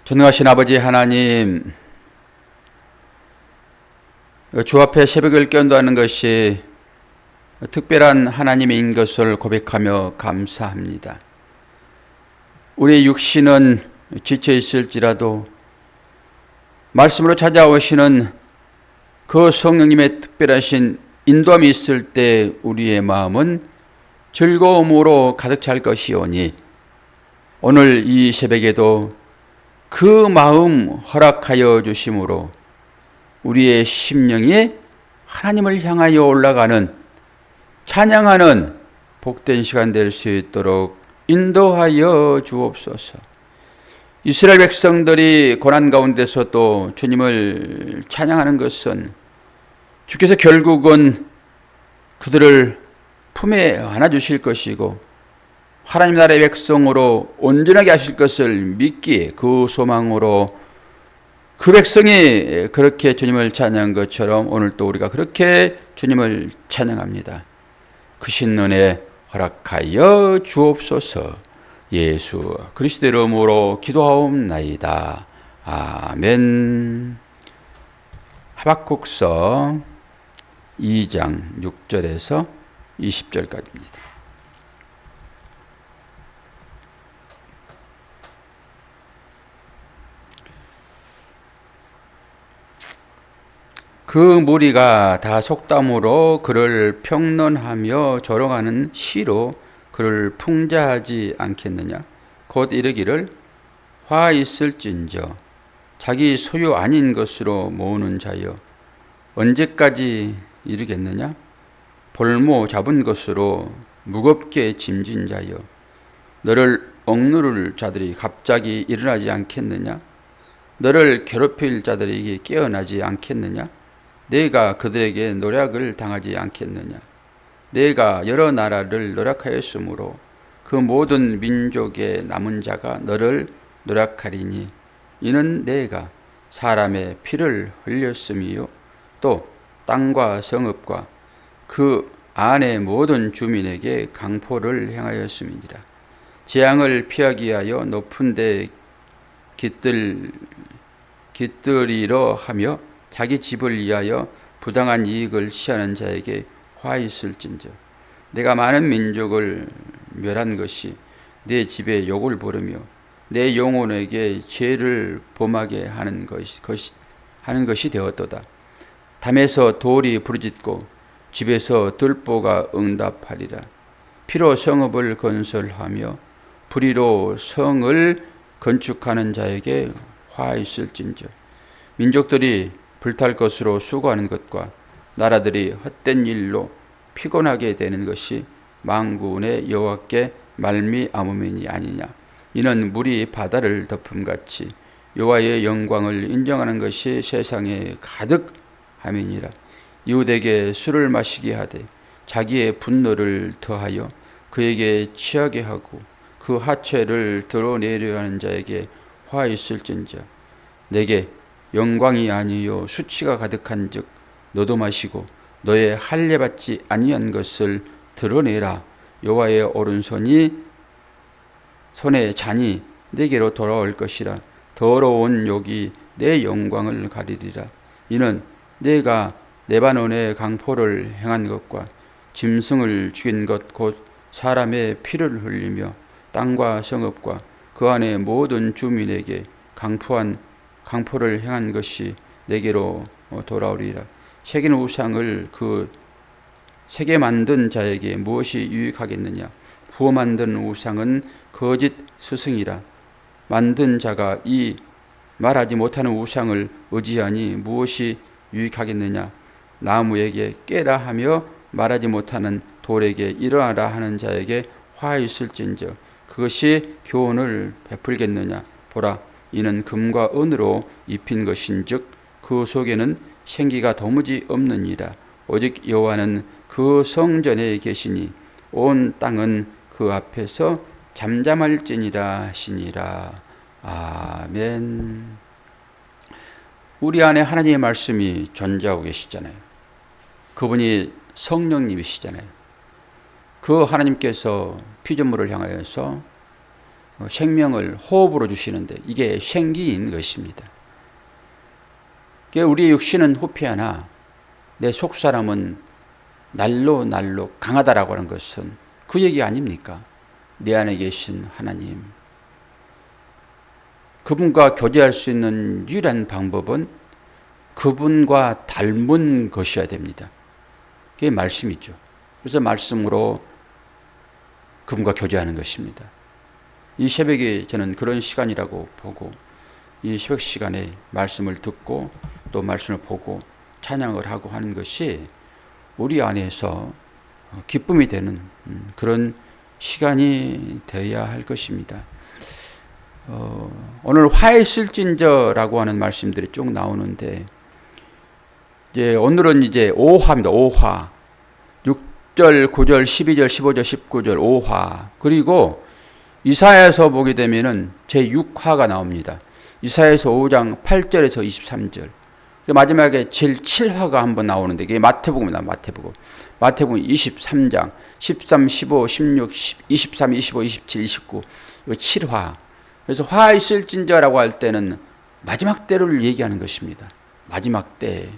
전능하신 아버지 하나님, 주 앞에 새벽을 깨운다는 것이 특별한 하나님인 것을 고백하며 감사합니다. 우리의 육신은 지쳐 있을지라도 말씀으로 찾아오시는 그 성령님의 특별하신 인도함이 있을 때 우리의 마음은 즐거움으로 가득 찰 것이오니 오늘 이 새벽에도 그 마음 허락하여 주심으로 우리의 심령이 하나님을 향하여 올라가는 찬양하는 복된 시간 될 수 있도록 인도하여 주옵소서. 이스라엘 백성들이 고난 가운데서도 주님을 찬양하는 것은 주께서 결국은 그들을 품에 안아주실 것이고 하나님 나라의 백성으로 온전하게 하실 것을 믿기에 그 소망으로 그 백성이 그렇게 주님을 찬양한 것처럼 오늘 또 우리가 그렇게 주님을 찬양합니다. 크신 은혜 허락하여 주옵소서. 예수 그리스도의 이름으로 기도하옵나이다. 아멘. 하박국서 2장 6절에서 20절까지입니다. 그 무리가 다 속담으로 그를 평론하며 조롱하는 시로 그를 풍자하지 않겠느냐. 곧 이르기를 화 있을진저 자기 소유 아닌 것으로 모으는 자여 언제까지 이르겠느냐. 볼모 잡은 것으로 무겁게 짐진 자여 너를 억누를 자들이 갑자기 일어나지 않겠느냐. 너를 괴롭힐 자들에게 깨어나지 않겠느냐. 내가 그들에게 노략을 당하지 않겠느냐. 내가 여러 나라를 노략하였으므로 그 모든 민족의 남은 자가 너를 노략하리니 이는 내가 사람의 피를 흘렸음이요 또 땅과 성읍과 그 안의 모든 주민에게 강포를 행하였음이니라. 재앙을 피하기 위하여 높은 데 깃들이러 하며 자기 집을 위하여 부당한 이익을 취하는 자에게 화 있을진저 내가 많은 민족을 멸한 것이 내 집에 욕을 부르며 내 영혼에게 죄를 범하게 하는 것이 되었도다. 담에서 돌이 부르짖고 집에서 들보가 응답하리라. 피로 성읍을 건설하며 불의로 성을 건축하는 자에게 화 있을진저 민족들이 불탈 것으로 수고하는 것과 나라들이 헛된 일로 피곤하게 되는 것이 만군의 여호와께 말미암음이 아니냐. 이는 물이 바다를 덮음같이 여호와의 영광을 인정하는 것이 세상에 가득함이니라. 이웃에게 술을 마시게 하되 자기의 분노를 더하여 그에게 취하게 하고 그 하체를 드러내려 하는 자에게 화 있을진저 내게 영광이 아니요 수치가 가득한즉 너도 마시고 너의 할례 받지 아니한 것을 드러내라. 여호와의 오른손에 잔이 내게로 돌아올 것이라. 더러운 욕이 내 영광을 가리리라. 이는 내가 레바논에 강포를 행한 것과 짐승을 죽인 것 곧 사람의 피를 흘리며 땅과 성읍과 그 안의 모든 주민에게 강포를 행한 것이 내게로 돌아오리라. 새긴 우상을 그 새게 만든 자에게 무엇이 유익하겠느냐. 부어 만든 우상은 거짓 스승이라. 만든 자가 이 말하지 못하는 우상을 의지하니 무엇이 유익하겠느냐. 나무에게 깨라 하며 말하지 못하는 돌에게 일어나라 하는 자에게 화 있을진저 그것이 교훈을 베풀겠느냐. 보라 이는 금과 은으로 입힌 것인즉 그 속에는 생기가 도무지 없느니라. 오직 여호와는 그 성전에 계시니 온 땅은 그 앞에서 잠잠할지니라 하시니라. 아멘. 우리 안에 하나님의 말씀이 존재하고 계시잖아요. 그분이 성령님이시잖아요. 그 하나님께서 피조물을 향하여서 생명을 호흡으로 주시는데 이게 생기인 것입니다. 우리의 육신은 후피하나 내 속사람은 날로 강하다라고 하는 것은 그 얘기 아닙니까? 내 안에 계신 하나님. 그분과 교제할 수 있는 유일한 방법은 그분과 닮은 것이어야 됩니다. 그게 말씀이죠. 그래서 말씀으로 그분과 교제하는 것입니다. 이 새벽에 저는 그런 시간이라고 보고 이 새벽 시간에 말씀을 듣고 또 말씀을 보고 찬양을 하고 하는 것이 우리 안에서 기쁨이 되는 그런 시간이 되어야 할 것입니다. 오늘 화에 있을진저라고 하는 말씀들이 쭉 나오는데 오늘은 이제 5화입니다. 5화. 6절, 9절, 12절, 15절, 19절 5화. 그리고 이사야에서 보게 되면은 제6화가 나옵니다. 이사야에서 5장 8절에서 23절. 마지막에 제7화가 한번 나오는데 이게 마태복음입니다. 마태복음 23장 13, 15, 16, 23, 25, 27, 29 이 7화. 그래서 화 있을진저라고 할 때는 마지막 때를 얘기하는 것입니다. 마지막 때.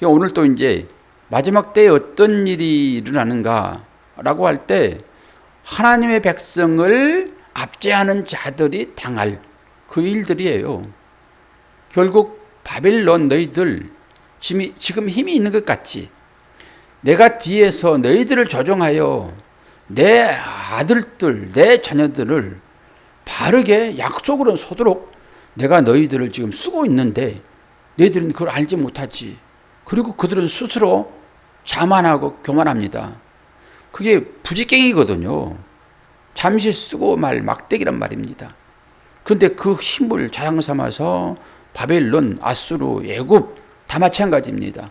오늘 또 이제 마지막 때에 어떤 일이 일어나는가라고 할 때 하나님의 백성을 압제하는 자들이 당할 그 일들이에요. 결국 바벨론 너희들 지금 힘이 있는 것 같지? 내가 뒤에서 너희들을 조종하여 내 아들들, 내 자녀들을 바르게 약속으로 서도록 내가 너희들을 지금 쓰고 있는데 너희들은 그걸 알지 못하지. 그리고 그들은 스스로 자만하고 교만합니다. 그게 부지깽이거든요. 잠시 쓰고 말 막대기란 말입니다. 그런데 그 힘을 자랑 삼아서 바벨론, 아수르, 애굽 다 마찬가지입니다.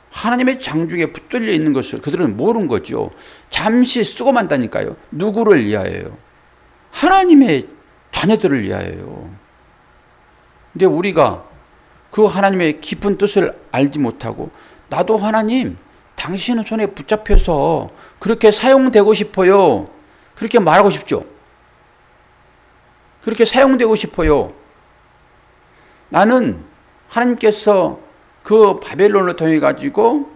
하나님의 장중에 붙들려 있는 것을 그들은 모르는 거죠. 잠시 쓰고 만다니까요. 누구를 위하여요? 하나님의 자녀들을 위하여요. 근데 우리가 그 하나님의 깊은 뜻을 알지 못하고 나도 하나님 당신의 손에 붙잡혀서 그렇게 사용되고 싶어요. 그렇게 말하고 싶죠. 그렇게 사용되고 싶어요. 나는 하나님께서 그 바벨론을 통해 가지고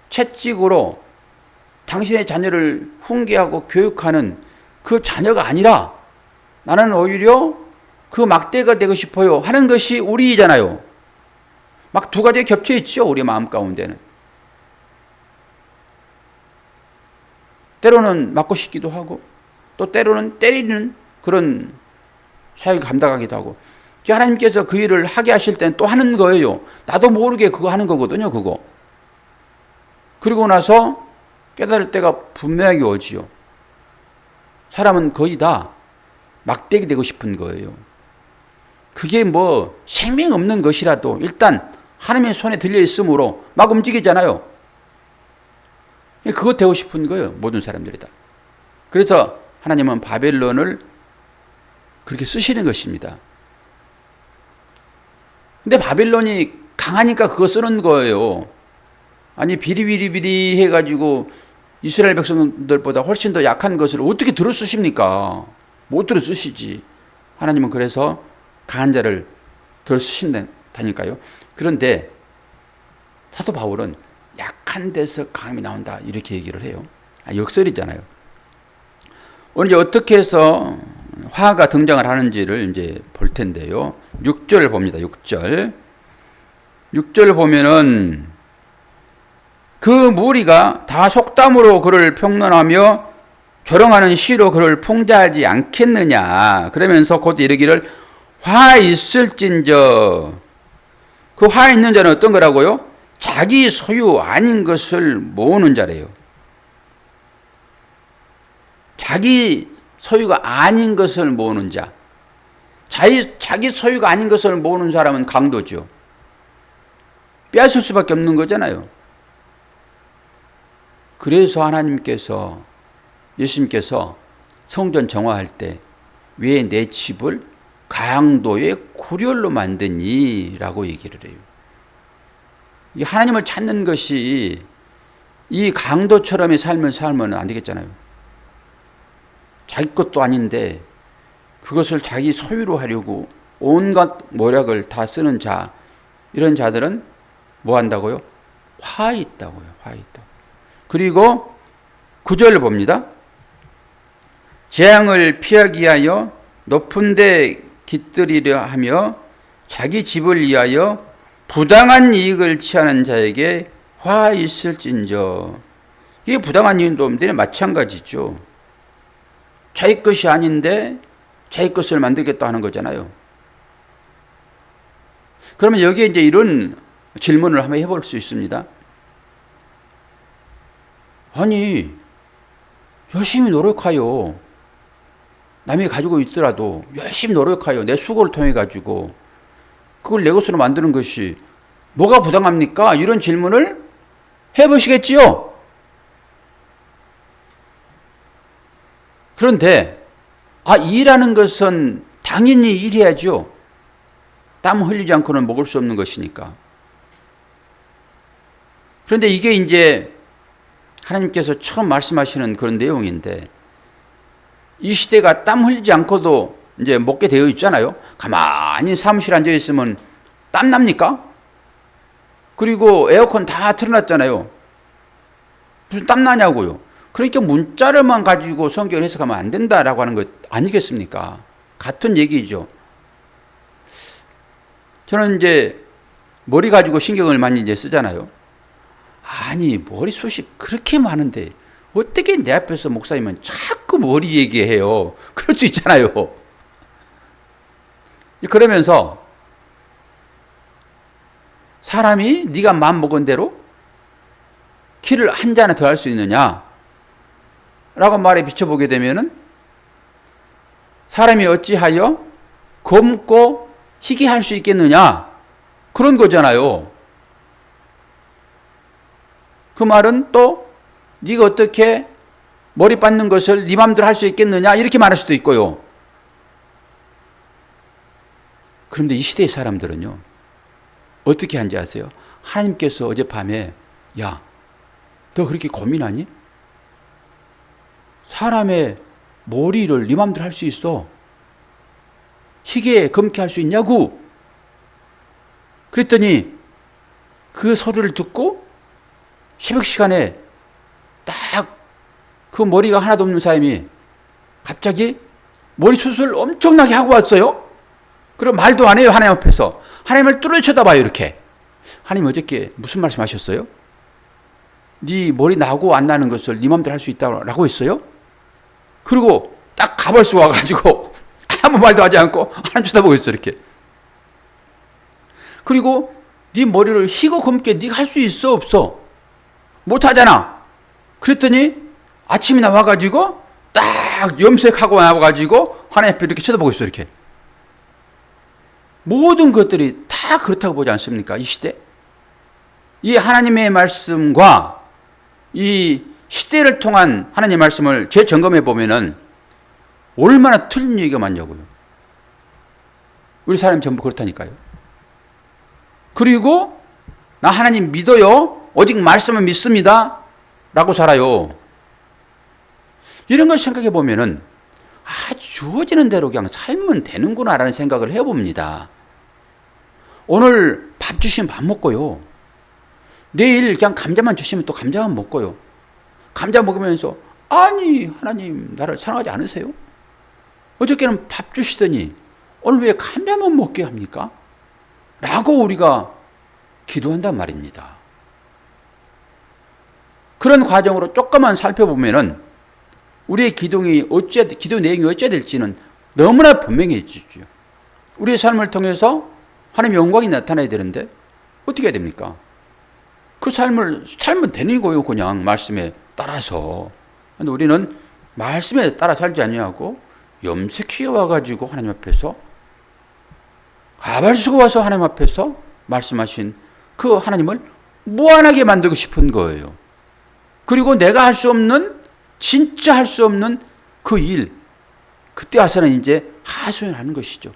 채찍으로 당신의 자녀를 훈계하고 교육하는 그 자녀가 아니라 나는 오히려 그 막대가 되고 싶어요 하는 것이 우리잖아요. 막 두 가지 겹쳐 있죠. 우리 마음 가운데는. 때로는 맞고 싶기도 하고 또 때로는 때리는 그런 사역을 감당하기도 하고 하나님께서 그 일을 하게 하실 때는 또 하는 거예요. 나도 모르게 그거 하는 거거든요. 그거. 그리고 나서 깨달을 때가 분명하게 오지요. 사람은 거의 다 막대기 되고 싶은 거예요. 그게 뭐 생명 없는 것이라도 일단 하나님의 손에 들려 있으므로 막 움직이잖아요. 그거 되고 싶은 거예요. 모든 사람들이 다. 그래서 하나님은 바벨론을 그렇게 쓰시는 것입니다. 근데 바벨론이 강하니까 그거 쓰는 거예요. 아니 비리비리비리 해가지고 이스라엘 백성들보다 훨씬 더 약한 것을 어떻게 들어 쓰십니까? 못 들어 쓰시지. 하나님은 그래서 강한 자를 들어 쓰신다니까요. 그런데 사도 바울은 약한 데서 강함이 나온다 이렇게 얘기를 해요. 역설이잖아요. 오늘 이제 어떻게 해서 화가 등장을 하는지를 이제 볼 텐데요. 6절을 봅니다. 6절. 6절을 보면은 그 무리가 다 속담으로 그를 평론하며 조롱하는 시로 그를 풍자하지 않겠느냐. 그러면서 곧 이르기를 화 있을진저. 그 화 있는 자는 어떤 거라고요? 자기 소유 아닌 것을 모으는 자래요. 자기 소유가 아닌 것을 모으는 자. 자기 소유가 아닌 것을 모으는 사람은 강도죠. 빼앗을 수밖에 없는 거잖아요. 그래서 하나님께서 예수님께서 성전 정화할 때 왜 내 집을 강도의 구렬로 만드니? 라고 얘기를 해요. 하나님을 찾는 것이 이 강도처럼의 삶을 살면 안 되겠잖아요. 자기 것도 아닌데 그것을 자기 소유로 하려고 온갖 모략을 다 쓰는 자, 이런 자들은 뭐 한다고요? 화 있다고요. 화 있다. 그리고 9절을 봅니다. 재앙을 피하기 위하여 높은 데 깃들이려 하며 자기 집을 위하여 부당한 이익을 취하는 자에게 화 있을진저. 이게 부당한 이익도 없는데 마찬가지죠. 자기 것이 아닌데 자기 것을 만들겠다 하는 거잖아요. 그러면 여기에 이제 이런 질문을 한번 해볼 수 있습니다. 아니, 열심히 노력하여. 남이 가지고 있더라도 열심히 노력하여 내 수고를 통해 가지고 그걸 내 것으로 만드는 것이 뭐가 부당합니까? 이런 질문을 해보시겠지요? 그런데 일하는 것은 당연히 일해야죠. 땀 흘리지 않고는 먹을 수 없는 것이니까. 그런데 이게 이제 하나님께서 처음 말씀하시는 그런 내용인데, 이 시대가 땀 흘리지 않고도 이제 먹게 되어 있잖아요. 가만히 사무실 앉아 있으면 땀 납니까? 그리고 에어컨 다 틀어놨잖아요. 무슨 땀 나냐고요. 그러니까 문자를만 가지고 성경을 해석하면 안 된다라고 하는 것 아니겠습니까? 같은 얘기죠. 저는 이제 머리 가지고 신경을 많이 이제 쓰잖아요. 아니, 머리숱이 그렇게 많은데 어떻게 내 앞에서 목사님은 자꾸 머리 얘기해요. 그럴 수 있잖아요. 그러면서 사람이 네가 마음 먹은 대로 키를 한 잔에 더 할 수 있느냐 라고 말에 비춰보게 되면은 사람이 어찌하여 검고 희게 할 수 있겠느냐 그런 거잖아요. 그 말은 또 네가 어떻게 머리 받는 것을 네 맘대로 할 수 있겠느냐 이렇게 말할 수도 있고요. 그런데 이 시대의 사람들은요 어떻게 한지 아세요? 하나님께서 어젯밤에 야, 너 그렇게 고민하니? 사람의 머리를 네 맘대로 할 수 있어. 희게 검게 할 수 있냐고. 그랬더니 그 소리를 듣고 새벽 시간에 딱 그 머리가 하나도 없는 사람이 갑자기 머리 수술 엄청나게 하고 왔어요. 그리고 말도 안 해요. 하나님 앞에서. 하나님을 뚫어 쳐다봐요. 이렇게. 하나님 어저께 무슨 말씀하셨어요? 네 머리 나고 안 나는 것을 네 맘대로 할 수 있다고 했어요? 그리고 딱 가벌수 와가지고 아무 말도 하지 않고 하나님 쳐다보고 있어. 이렇게. 그리고 네 머리를 희고 검게 네가 할 수 있어 없어? 못하잖아. 그랬더니 아침에 나와가지고 딱 염색하고 나와가지고 하나님 앞에 이렇게 쳐다보고 있어. 이렇게. 모든 것들이 다 그렇다고 보지 않습니까? 이 시대. 이 하나님의 말씀과 이 시대를 통한 하나님의 말씀을 재점검해 보면은 얼마나 틀린 얘기가 많냐고요. 우리 사람이 전부 그렇다니까요. 그리고 나 하나님 믿어요. 오직 말씀을 믿습니다. 라고 살아요. 이런 걸 생각해 보면은 주어지는 대로 그냥 살면 되는구나 라는 생각을 해봅니다. 오늘 밥 주시면 밥 먹고요. 내일 그냥 감자만 주시면 또 감자만 먹고요. 감자 먹으면서 아니 하나님 나를 사랑하지 않으세요? 어저께는 밥 주시더니 오늘 왜 감자만 먹게 합니까? 라고 우리가 기도한단 말입니다. 그런 과정으로 조금만 살펴보면은 우리의 기도 내용이 어찌해야 될지는 너무나 분명해지죠. 우리의 삶을 통해서 하나님의 영광이 나타나야 되는데 어떻게 해야 됩니까? 그 삶을 살면 되는 거예요. 그냥 말씀에 따라서. 근데 우리는 말씀에 따라 살지 아니하고 염색해 와가지고 하나님 앞에서 가발 쓰고 와서 하나님 앞에서 말씀하신 그 하나님을 무한하게 만들고 싶은 거예요. 그리고 내가 할 수 없는 진짜 할 수 없는 그 일, 그때 와서는 이제 하소연하는 것이죠.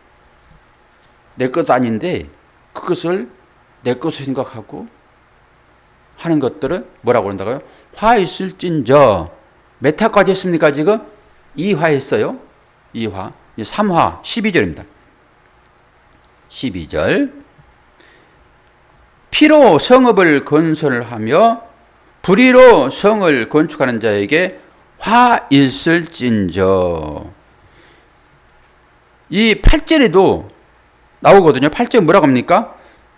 내 것 아닌데 그것을 내 것으로 생각하고 하는 것들은 뭐라고 그런다고요? 화 있을진저. 몇 화까지 했습니까 지금? 2화 했어요. 2화. 3화 12절입니다. 12절. 피로 성읍을 건설하며 불의로 성을 건축하는 자에게 화 있을진저. 이 8절에도 나오거든요. 8절 뭐라고 합니까?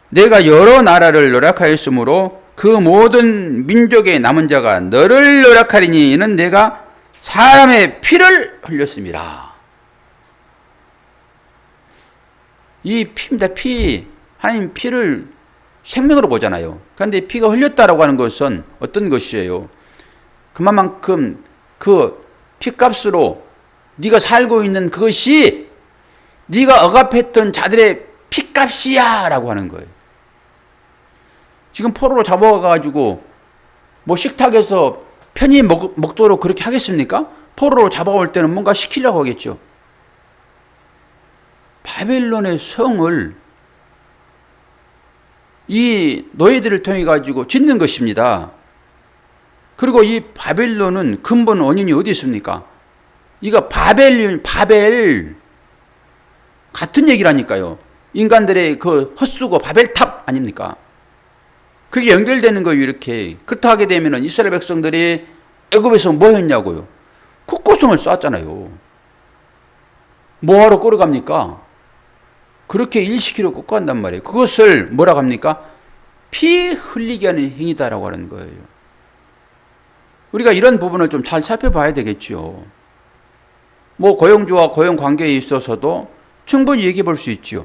내가 여러 나라를 노력하였으므로 그 모든 민족의 남은 자가 너를 노력하리니 이는 내가 사람의 피를 흘렸습니다. 이 피입니다. 피. 하나님 피를 생명으로 보잖아요. 그런데 피가 흘렸다라고 하는 것은 어떤 것이에요? 그만큼 그 피값으로 네가 살고 있는 그것이 네가 억압했던 자들의 피값이야 라고 하는 거예요. 지금 포로로 잡아가지고 뭐 식탁에서 편히 먹도록 그렇게 하겠습니까? 포로로 잡아올 때는 뭔가 시키려고 하겠죠. 바벨론의 성을 이 노예들을 통해 가지고 짓는 것입니다. 그리고 이 바벨론은 근본 원인이 어디 있습니까? 이거 바벨 같은 얘기라니까요. 인간들의 그 헛수고 바벨탑 아닙니까? 그게 연결되는 거예요. 이렇게. 그렇다 하게 되면 이스라엘 백성들이 애굽에서 뭐 했냐고요? 국고성을 쐈잖아요. 뭐하러 끌어갑니까? 그렇게 일시키로 꺾어간단 말이에요. 그것을 뭐라고 합니까? 피 흘리게 하는 행위다라고 하는 거예요. 우리가 이런 부분을 좀 잘 살펴봐야 되겠죠. 뭐 고용주와 고용 관계에 있어서도 충분히 얘기해 볼 수 있죠.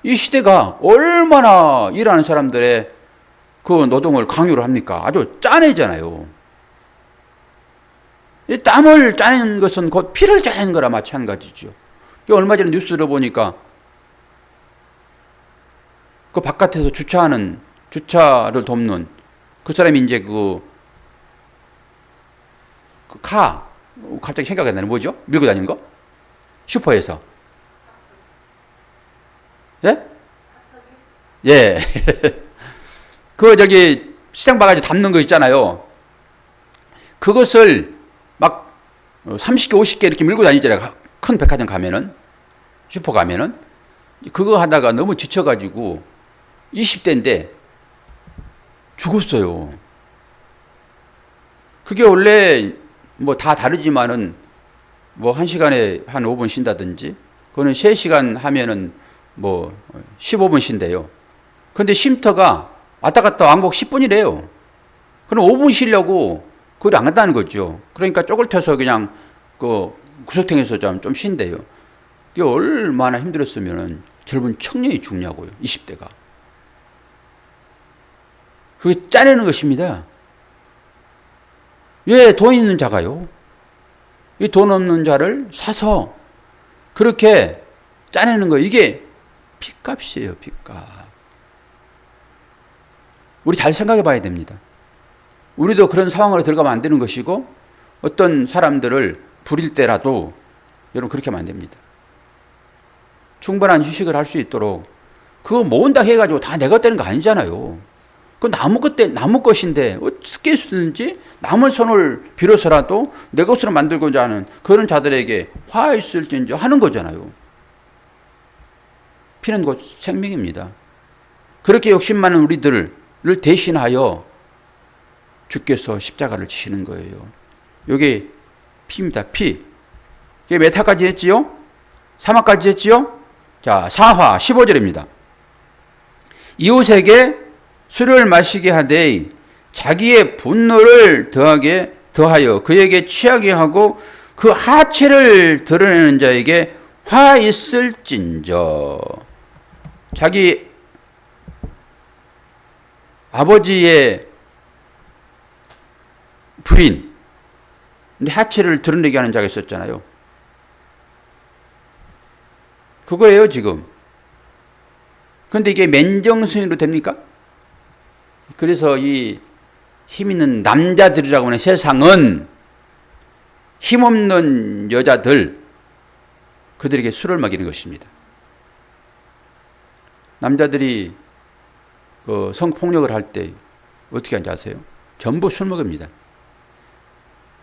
이 시대가 얼마나 일하는 사람들의 그 노동을 강요를 합니까? 아주 짜내잖아요. 이 땀을 짜내는 것은 곧 피를 짜내는 거라 마찬가지죠. 얼마 전에 뉴스 들어보니까 그 바깥에서 주차를 돕는 그 사람이 이제 그 카, 갑자기 생각이 안 나네. 뭐죠? 밀고 다니는 거? 슈퍼에서. 예? 예. 그 저기 시장 바가지 담는 거 있잖아요. 그것을 막 30개, 50개 이렇게 밀고 다니잖아요. 큰 백화점 가면은, 슈퍼 가면은. 그거 하다가 너무 지쳐가지고 20대인데 죽었어요. 그게 원래 뭐 다 다르지만은 뭐 1시간에 한 5분 쉰다든지, 그거는 3시간 하면은 뭐 15분 쉰대요. 근데 쉼터가 왔다 갔다 왕복 10분이래요. 그럼 5분 쉬려고 그걸 안 간다는 거죠. 그러니까 쪼글텨서 그냥 그 구석탱이에서 좀 쉰대요. 이게 얼마나 힘들었으면은 젊은 청년이 죽냐고요. 20대가. 그게 짜내는 것입니다. 왜 돈 있는 자가요? 이 돈 없는 자를 사서 그렇게 짜내는 거예요. 이게 핏값이에요. 핏값. 우리 잘 생각해 봐야 됩니다. 우리도 그런 상황으로 들어가면 안 되는 것이고, 어떤 사람들을 부릴 때라도 여러분 그렇게 하면 안 됩니다. 충분한 휴식을 할 수 있도록, 그거 모은다 해가지고 다 내가 떼는 거 아니잖아요. 그 나무 것인데 어떻게 쓰는지 남의 손을 빌어서라도 내 것으로 만들고자 하는 그런 자들에게 화 있을진저 하는 거잖아요. 피는 곧 생명입니다. 그렇게 욕심 많은 우리들을 대신하여 주께서 십자가를 지시는 거예요. 이게 피입니다. 피. 이게 몇 화까지 했지요? 3화까지 했지요? 자, 4화 15절입니다. 이웃에게 술을 마시게 하되 자기의 분노를 더하여 그에게 취하게 하고 그 하체를 드러내는 자에게 화 있을진저. 자기 아버지의 부인, 근데 하체를 드러내게 하는 자가 있었잖아요. 그거예요, 지금. 근데 이게 맨정신으로 됩니까? 그래서 이 힘 있는 남자들이라고 하는 세상은 힘없는 여자들, 그들에게 술을 먹이는 것입니다. 남자들이 그 성폭력을 할 때 어떻게 하는지 아세요? 전부 술 먹입니다.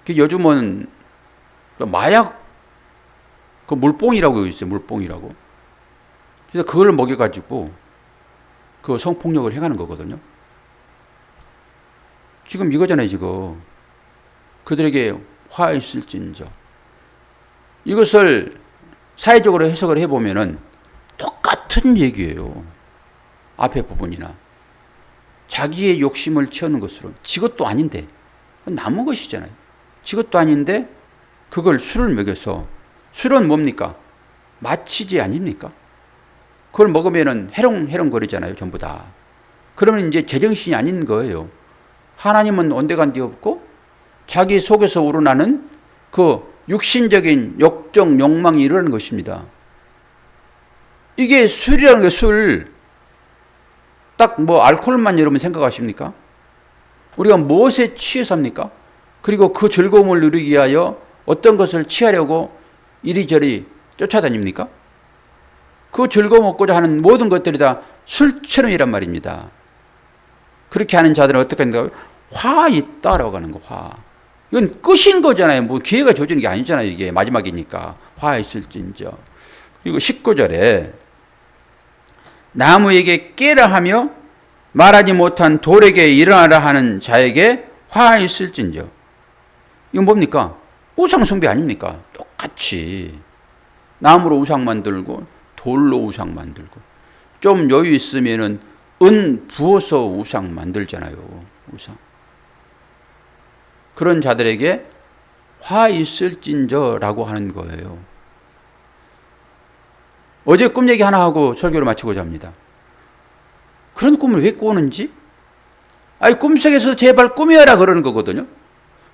요즘은 마약 그 물뽕이라고 있어요. 물뽕이라고. 그래서 그걸 먹여가지고 그 성폭력을 행하는 거거든요. 지금 이거잖아요, 지금. 그들에게 화 있을진저. 이것을 사회적으로 해석을 해보면은 똑같은 얘기예요. 앞에 부분이나. 자기의 욕심을 채우는 것으로. 지 것도 아닌데. 남의 것이잖아요. 지 것도 아닌데 그걸 술을 먹여서. 술은 뭡니까? 마취제 아닙니까? 그걸 먹으면은 해롱해롱거리잖아요, 전부 다. 그러면 이제 제정신이 아닌 거예요. 하나님은 온데간데 없고 자기 속에서 우러나는 그 육신적인 욕정, 욕망이 이러는 것입니다. 이게 술이라는 게 술. 딱 뭐 알코올만 여러분 생각하십니까? 우리가 무엇에 취해서 합니까? 그리고 그 즐거움을 누리기 위하여 어떤 것을 취하려고 이리저리 쫓아다닙니까? 그 즐거움 얻고자 하는 모든 것들이 다 술처럼이란 말입니다. 그렇게 하는 자들은 어떻게 하는가? 화 있다라고 하는 거, 화. 이건 끝인 거잖아요. 뭐 기회가 주어지는 게 아니잖아요. 이게 마지막이니까. 화 있을진저. 그리고 19절에 나무에게 깨라 하며 말하지 못한 돌에게 일어나라 하는 자에게 화 있을진저. 이건 뭡니까? 우상 숭배 아닙니까? 똑같이 나무로 우상 만들고 돌로 우상 만들고 좀 여유 있으면은 은 부어서 우상 만들잖아요. 우상. 그런 자들에게 화 있을진저라고 하는 거예요. 어제 꿈 얘기 하나 하고 설교를 마치고자 합니다. 그런 꿈을 왜 꾸는지? 아니 꿈속에서 제발 꾸며라 그러는 거거든요.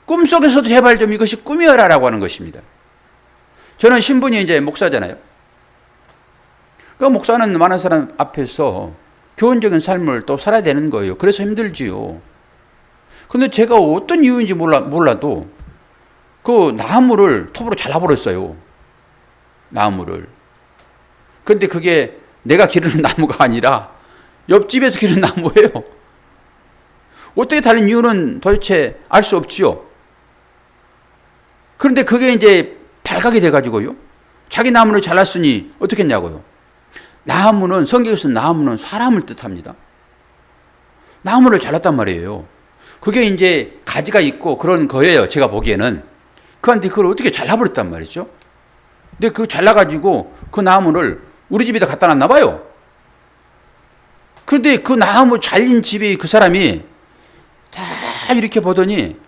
꿈속에서도 제발 좀 이것이 꾸며라라고 하는 것입니다. 저는 신분이 이제 목사잖아요. 그 목사는 많은 사람 앞에서 교훈적인 삶을 또 살아야 되는 거예요. 그래서 힘들지요. 근데 제가 어떤 이유인지 몰라도 그 나무를 톱으로 잘라버렸어요. 나무를. 근데 그게 내가 기르는 나무가 아니라 옆집에서 기르는 나무예요. 어떻게 다른 이유는 도대체 알 수 없지요. 그런데 그게 이제 발각이 돼가지고요. 자기 나무를 잘랐으니 어떻게 했냐고요. 나무는, 성경에서 나무는 사람을 뜻합니다. 나무를 잘랐단 말이에요. 그게 이제 가지가 있고 그런 거예요. 제가 보기에는. 그런데 그걸 어떻게 잘라버렸단 말이죠. 근데 그 잘라가지고 그 나무를 우리 집에다 갖다 놨나 봐요. 그런데 그 나무 잘린 집이 그 사람이 다 이렇게 보더니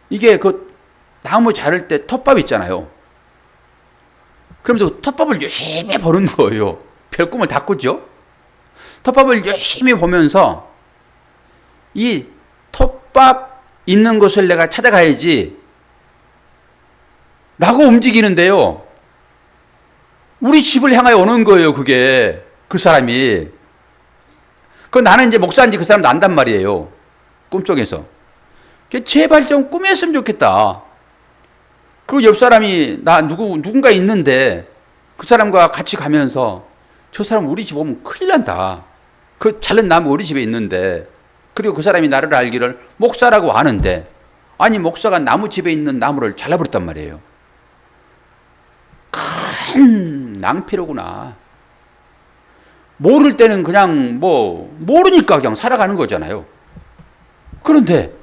이게 그 나무 자를 때 텃밥 있잖아요. 그러면서 텃밥을 열심히 보는 거예요. 별 꿈을 다 꾸죠. 텃밥을 열심히 보면서 이 텃밥 있는 곳을 내가 찾아가야지 라고 움직이는데요. 우리 집을 향하여 오는 거예요. 그게 그 사람이. 그 나는 이제 목사인지 그 사람도 안단 말이에요. 꿈속에서. 제발 좀 꾸몄으면 좋겠다. 그리고 옆 사람이 누군가 있는데 그 사람과 같이 가면서 저 사람 우리 집 오면 큰일 난다. 그 잘난 나무 우리 집에 있는데 그리고 그 사람이 나를 알기를 목사라고 아는데 아니 목사가 나무 집에 있는 나무를 잘라버렸단 말이에요. 큰 낭패로구나. 모를 때는 그냥 모르니까 그냥 살아가는 거잖아요. 그런데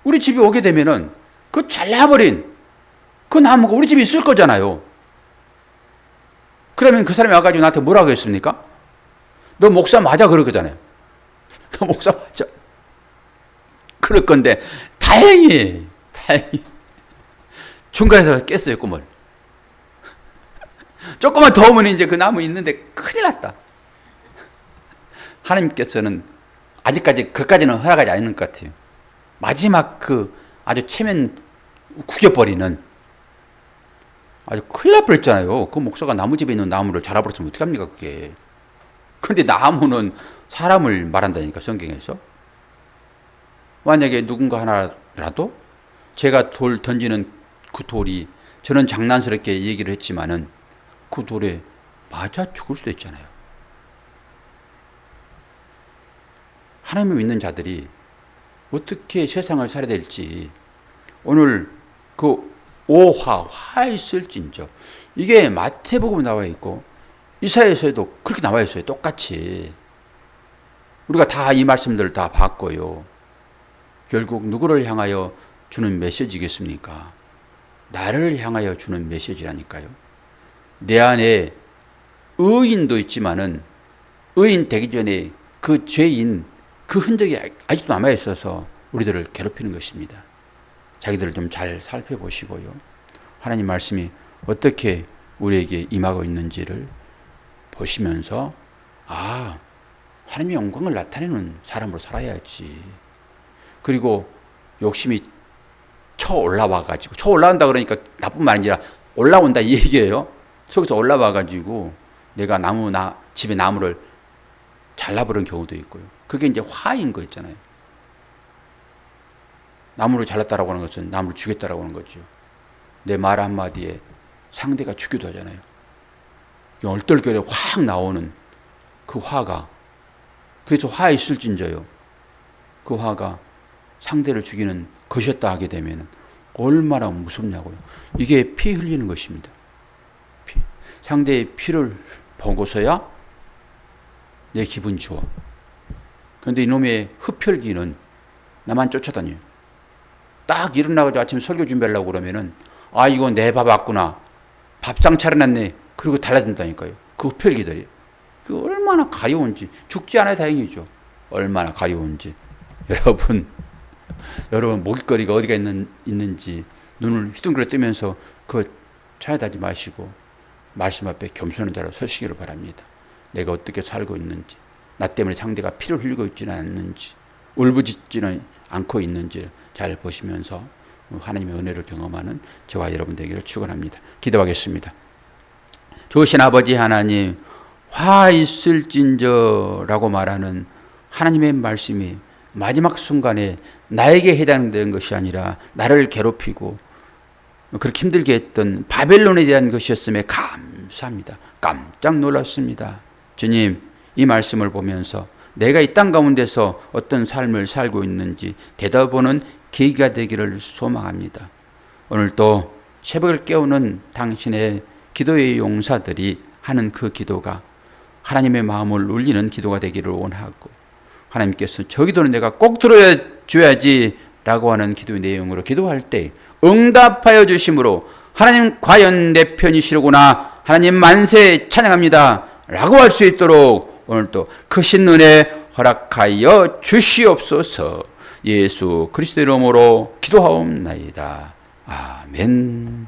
우리 집에 오게 되면은 그 잘라버린 그 나무가 우리 집에 있을 거잖아요. 그러면 그 사람이 와가지고 나한테 뭐라고 했습니까? 너 목사 맞아 그럴 거잖아요. 너 목사 맞아. 그럴 건데 다행히 중간에서 깼어요 꿈을. 조금만 더 오면 이제 그 나무 있는데 큰일 났다. 하나님께서는 아직까지 그까지는 허락하지 않는 것 같아요. 마지막 그 아주 체면 구겨버리는 아주 큰일 날 뻔했잖아요. 그 목사가 나무 집에 있는 나무를 잘라버렸으면 어떡합니까 그게. 근데 나무는 사람을 말한다니까 성경에서. 만약에 누군가 하나라도 제가 돌 던지는 그 돌이 저는 장난스럽게 얘기를 했지만은 그 돌에 맞아 죽을 수도 있잖아요. 하나님을 믿는 자들이 어떻게 세상을 살아야 될지 오늘 그 오화, 화 있을진저. 이게 마태복음에 나와 있고 이사야서에도 그렇게 나와 있어요. 똑같이. 우리가 다 이 말씀들을 다 봤고요. 결국 누구를 향하여 주는 메시지겠습니까? 나를 향하여 주는 메시지라니까요. 내 안에 의인도 있지만은 의인 되기 전에 그 죄인, 그 흔적이 아직도 남아 있어서 우리들을 괴롭히는 것입니다. 자기들을 좀 잘 살펴보시고요. 하나님 말씀이 어떻게 우리에게 임하고 있는지를 보시면서 하나님의 영광을 나타내는 사람으로 살아야지. 그리고 욕심이 쳐 올라온다 그러니까 나쁜 말이 아니라 올라온다 이 얘기예요. 속에서 올라와가지고 내가 집에 나무를 잘라버리는 경우도 있고요. 그게 이제 화인 거 있잖아요. 나무를 잘랐다라고 하는 것은 나무를 죽였다라고 하는 거죠. 내 말 한마디에 상대가 죽기도 하잖아요. 얼떨결에 확 나오는 그 화가, 그래서 화 있을진저요. 그 화가 상대를 죽이는 것이었다 하게 되면 얼마나 무섭냐고요. 이게 피 흘리는 것입니다. 상대의 피를 보고서야 내 기분 좋아. 그런데 이놈의 흡혈귀는 나만 쫓아다녀요. 딱 일어나가지고 아침에 설교 준비하려고 그러면은 이거 내 밥 왔구나. 밥상 차려놨네. 그리고 달라진다니까요. 그 흡혈귀들이. 그 얼마나 가려운지. 죽지 않아야 다행이죠. 얼마나 가려운지. 여러분 먹잇거리가 어디가 있는지 눈을 휘둥그레 뜨면서 그거 찾아다지 마시고 말씀 앞에 겸손한 자로 서시기를 바랍니다. 내가 어떻게 살고 있는지, 나 때문에 상대가 피를 흘리고 있지는 않는지, 울부짖지는 않고 있는지 잘 보시면서 하나님의 은혜를 경험하는 저와 여러분 되기를 축원합니다. 기도하겠습니다. 좋으신 아버지 하나님, 화 있을진저라고 말하는 하나님의 말씀이 마지막 순간에 나에게 해당되는 것이 아니라 나를 괴롭히고 그렇게 힘들게 했던 바벨론에 대한 것이었음에 감사합니다. 깜짝 놀랐습니다. 주님, 이 말씀을 보면서 내가 이 땅 가운데서 어떤 삶을 살고 있는지 되돌아보는 계기가 되기를 소망합니다. 오늘도 새벽을 깨우는 당신의 기도의 용사들이 하는 그 기도가 하나님의 마음을 울리는 기도가 되기를 원하고, 하나님께서 저 기도는 내가 꼭 들어줘야지 라고 하는 기도의 내용으로 기도할 때 응답하여 주심으로 하나님 과연 내 편이시로구나, 하나님 만세 찬양합니다 라고 할 수 있도록 오늘도 크신 은혜 허락하여 주시옵소서. 예수 그리스도의 이름으로 기도하옵나이다. 아멘.